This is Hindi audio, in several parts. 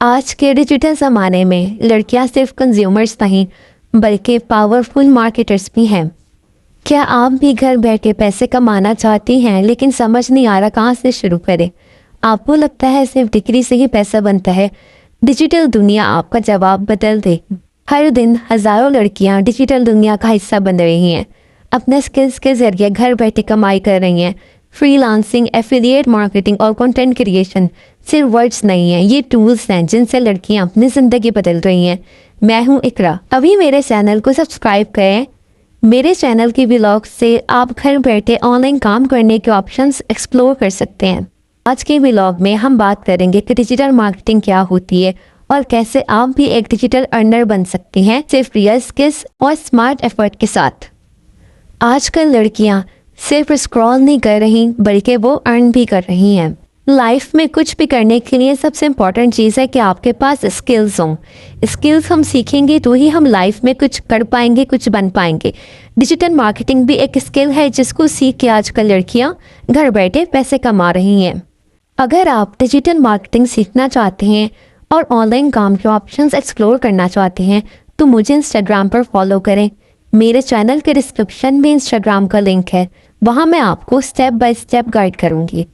आज के डिजिटल ज़माने में लड़कियां सिर्फ कंज्यूमर्स नहीं बल्कि पावरफुल मार्केटर्स भी हैं। क्या आप भी घर बैठे पैसे कमाना चाहती हैं लेकिन समझ नहीं आ रहा कहाँ से शुरू करें? आपको लगता है सिर्फ डिग्री से ही पैसा बनता है? डिजिटल दुनिया आपका जवाब बदल दे। हर दिन हज़ारों लड़कियां डिजिटल दुनिया का हिस्सा बन रही हैं, अपने स्किल्स के ज़रिए घर बैठे कमाई कर रही हैं। फ्रीलांसिंग, एफिलिएट मार्केटिंग और कंटेंट क्रिएशन सिर्फ वर्ड्स नहीं हैं, ये टूल्स हैं जिनसे लड़कियां अपनी ज़िंदगी बदल रही हैं। मैं हूं इकरा। अभी मेरे चैनल को सब्सक्राइब करें। मेरे चैनल की व्लॉग से आप घर बैठे ऑनलाइन काम करने के ऑप्शंस एक्सप्लोर कर सकते हैं। आज के व्लॉग में हम बात करेंगे कि डिजिटल मार्केटिंग क्या होती है और कैसे आप भी एक डिजिटल अर्नर बन सकती हैं सिर्फ रियल स्किल्स और स्मार्ट एफर्ट के साथ। आजकल लड़कियां सिर्फ स्क्रॉल नहीं कर रही बल्कि वो अर्न भी कर रही हैं। लाइफ में कुछ भी करने के लिए सबसे इम्पॉर्टेंट चीज़ है कि आपके पास स्किल्स हों। स्किल्स हम सीखेंगे तो ही हम लाइफ में कुछ कर पाएंगे, कुछ बन पाएंगे। डिजिटल मार्केटिंग भी एक स्किल है जिसको सीख के आजकल लड़कियां घर बैठे पैसे कमा रही हैं। अगर आप डिजिटल मार्केटिंग सीखना चाहते हैं और ऑनलाइन काम के ऑप्शंस एक्सप्लोर करना चाहते हैं तो मुझे इंस्टाग्राम पर फॉलो करें। मेरे चैनल के डिस्क्रिप्शन में इंस्टाग्राम का लिंक है, वहाँ मैं आपको स्टेप बाय स्टेप गाइड करूँगी।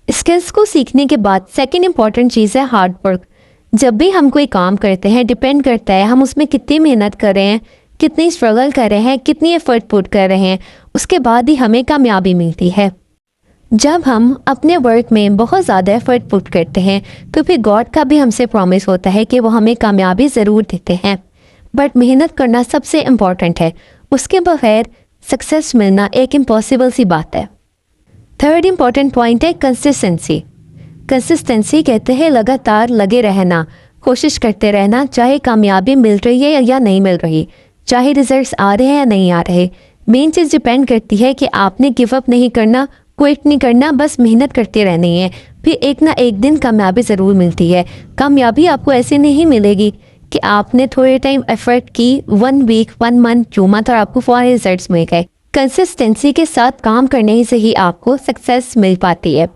स्किल्स को सीखने के बाद सेकंड इम्पॉर्टेंट चीज़ है हार्ड वर्क। जब भी हम कोई काम करते हैं डिपेंड करता है हम उसमें कितनी मेहनत कर रहे हैं, कितनी स्ट्रगल कर रहे हैं, कितनी एफर्ट पुट कर रहे हैं, उसके बाद ही हमें कामयाबी मिलती है। जब हम अपने वर्क में बहुत ज़्यादा एफर्ट पुट करते हैं तो फिर गॉड का भी हमसे प्रॉमिस होता है कि वो हमें कामयाबी ज़रूर देते हैं। बट मेहनत करना सबसे इम्पॉर्टेंट है, उसके बगैर सक्सेस मिलना एक इम्पॉसिबल सी बात है। थर्ड इम्पॉर्टेंट पॉइंट है कंसिस्टेंसी। कंसिस्टेंसी कहते हैं लगातार लगे रहना, कोशिश करते रहना, चाहे कामयाबी मिल रही है या नहीं मिल रही, चाहे रिजल्ट्स आ रहे हैं या नहीं आ रहे। मेन चीज़ डिपेंड करती है कि आपने गिव अप नहीं करना, क्विट नहीं करना, बस मेहनत करते रहनी है। फिर एक ना एक दिन कामयाबी ज़रूर मिलती है। कामयाबी आपको ऐसे नहीं मिलेगी कि आपने थोड़े टाइम एफर्ट की, 1 वीक 1 मंथ 2 मंथ और आपको फौरन रिजल्ट्स मिल गए। कंसिस्टेंसी के साथ काम करने से ही आपको सक्सेस मिल पाती है।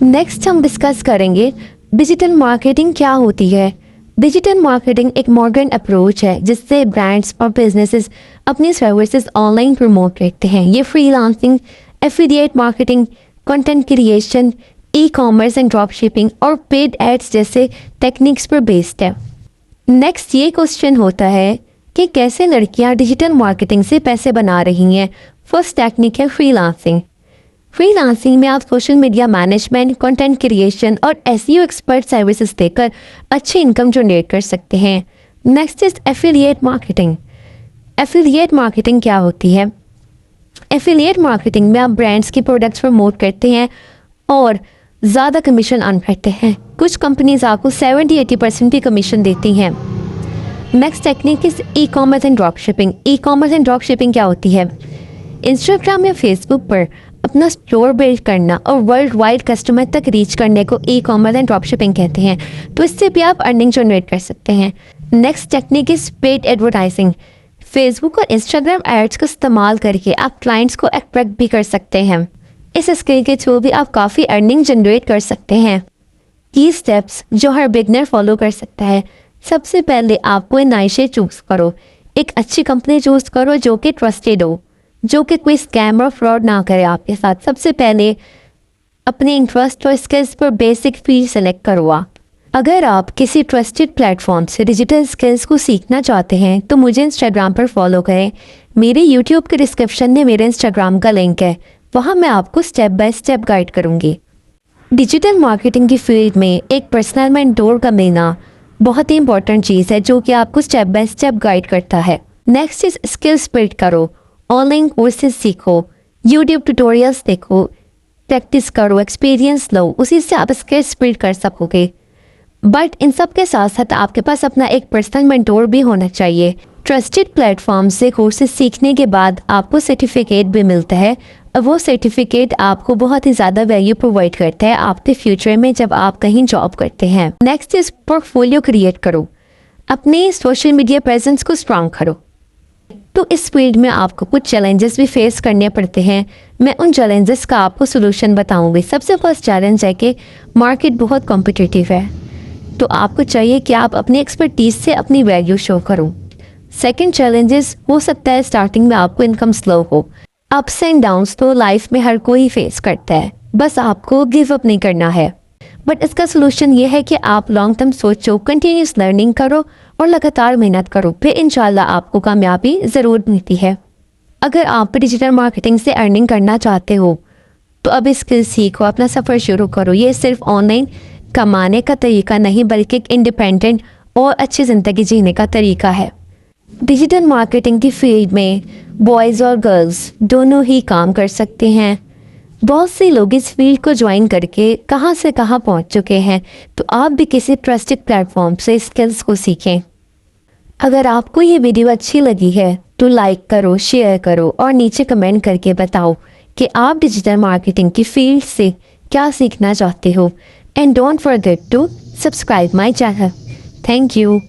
नेक्स्ट हम डिस्कस करेंगे डिजिटल मार्केटिंग क्या होती है। डिजिटल मार्केटिंग एक मॉडर्न अप्रोच है जिससे ब्रांड्स और बिजनेसेस अपनी सर्विसेज ऑनलाइन प्रमोट करते हैं। ये freelancing, affiliate marketing, content creation, e commerce and drop shipping और पेड एड्स जैसे टेक्निक्स पर बेस्ड है। नेक्स्ट ये क्वेश्चन होता है कि कैसे लड़कियां डिजिटल मार्केटिंग से पैसे बना रही हैं। फर्स्ट टेक्निक है फ्रीलांसिंग। फ्रीलांसिंग में आप social media management, content creation और एसईओ एक्सपर्ट सर्विसेज देकर अच्छी इनकम जनरेट कर सकते हैं। Next is affiliate marketing. Affiliate marketing क्या होती है? एफिलिएट मार्केटिंग में आप ब्रांड्स के प्रोडक्ट्स प्रमोट करते हैं और ज़्यादा कमीशन अर्न करते हैं। कुछ कंपनीज आपको 70-80% भी कमीशन देती हैं। Next technique is e commerce and drop shipping. E commerce and drop shipping क्या होती है? इंस्टाग्राम या फेसबुक पर अपना स्टोर बिल्ड करना और वर्ल्ड वाइड कस्टमर तक रीच करने को e commerce and drop shipping कहते हैं। तो इससे भी आप अर्निंग जनरेट कर सकते हैं। Next technique is paid advertising. Facebook और इंस्टाग्राम एड्स का इस्तेमाल करके आप क्लाइंट्स को अट्रैक्ट भी कर सकते हैं। इस स्किल के थ्रू भी आप काफ़ी अर्निंग जनरेट कर सकते हैं। की स्टेप्स जो हर बिगनर फॉलो कर सकता है। सबसे पहले आप कोई नाइशे चूज़ करो। एक अच्छी कंपनी चूज़ करो जो कि ट्रस्टेड हो, जो कि कोई स्कैम और फ्रॉड ना करे आपके साथ। सबसे पहले अपने इंटरेस्ट और स्किल्स पर बेसिक फील्ड सेलेक्ट करो आप। अगर आप किसी ट्रस्टेड प्लेटफॉर्म से डिजिटल स्किल्स को सीखना चाहते हैं तो मुझे इंस्टाग्राम पर फॉलो करें। मेरे यूट्यूब के डिस्क्रिप्शन में मेरे इंस्टाग्राम का लिंक है, वहाँ मैं आपको स्टेप बाय स्टेप गाइड करूँगी। डिजिटल मार्केटिंग की फील्ड में एक पर्सनल मेंटोर का मिलना बहुत ही इंपॉर्टेंट चीज़ है जो कि आपको स्टेप बाय स्टेप गाइड करता है। नेक्स्ट इज स्किल्स बिल्ड करो। ऑनलाइन कोर्सेज सीखो, यूट्यूब ट्यूटोरियल्स देखो, प्रैक्टिस करो, एक्सपीरियंस लो, उसी से आप स्किल्स बिल्ड कर सकोगे। बट इन सब के साथ साथ आपके पास अपना एक पर्सनल मेंटोर भी होना चाहिए। ट्रस्टेड प्लेटफॉर्म से कोर्सेज सीखने के बाद आपको सर्टिफिकेट भी मिलता है और वो सर्टिफिकेट आपको बहुत ही ज़्यादा वैल्यू प्रोवाइड करता है आपके फ्यूचर में जब आप कहीं जॉब करते हैं। नेक्स्ट इज पोर्टफोलियो क्रिएट करो। अपने सोशल मीडिया प्रेजेंस को स्ट्रांग करो। तो इस फील्ड में आपको कुछ चैलेंजेस भी फेस करने पड़ते हैं। मैं उन चैलेंजेस का आपको सोल्यूशन बताऊंगी। सबसे फर्स्ट चैलेंज है कि मार्केट बहुत कॉम्पिटिटिव है। तो आपको चाहिए कि आप अपनी एक्सपर्टीज से अपनी वैल्यू शो करो। सेकंड चैलेंजेस, हो सकता है स्टार्टिंग में आपको इनकम स्लो हो। अप्स एंड डाउन्स तो लाइफ में हर कोई फेस करता है, बस आपको गिव अप नहीं करना है। बट इसका सोल्यूशन ये है कि आप लॉन्ग टर्म सोचो, कंटिन्यूस लर्निंग करो और लगातार मेहनत करो, फिर इंशाल्लाह आपको कामयाबी ज़रूर मिलती है। अगर आप डिजिटल मार्केटिंग से अर्निंग करना चाहते हो तो अब स्किल सीखो, अपना सफ़र शुरू करो। ये सिर्फ ऑनलाइन कमाने का तरीका नहीं बल्कि एक इंडिपेंडेंट और अच्छी ज़िंदगी जीने का तरीका है। डिजिटल मार्केटिंग की फील्ड में बॉयज़ और गर्ल्स दोनों ही काम कर सकते हैं। बहुत से लोग इस फील्ड को ज्वाइन करके कहाँ से कहाँ पहुँच चुके हैं, तो आप भी किसी ट्रस्टेड प्लेटफॉर्म से स्किल्स को सीखें। अगर आपको ये वीडियो अच्छी लगी है तो लाइक करो, शेयर करो और नीचे कमेंट करके बताओ कि आप डिजिटल मार्केटिंग की फील्ड से क्या सीखना चाहते हो। And don't forget to subscribe my channel. Thank you.